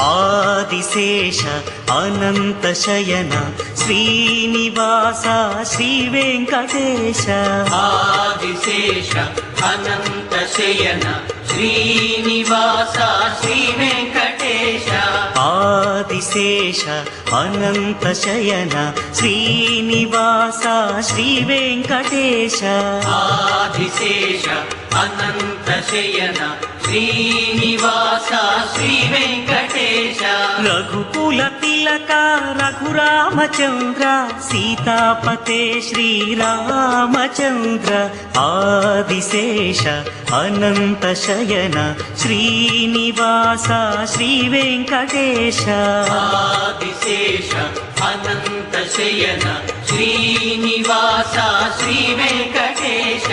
ఆదిశేష అనంత శయన శ్రీనివాస శ్రీ వెంకటేశ ఆదిశేష అనంత శయన శ్రీనివాస శ్రీ వెంకటేశ ఆదిశేష అనంత శయన శ్రీనివాస శ్రీ వెంకటేశ ఆదిశేష అనంత శయన శ్రీనివాస శ్రీ వెంకటేశ రఘుకుల తిలక రఘురామచంద్ర సీతాపతే శ్రీరామచంద్ర ఆదిశేష అనంత శయన శ్రీనివాస శ్రీ వెంకటేశ ఆదిశేష అనంత శయన శ్రీనివాస శ్రీ వెంకటేశ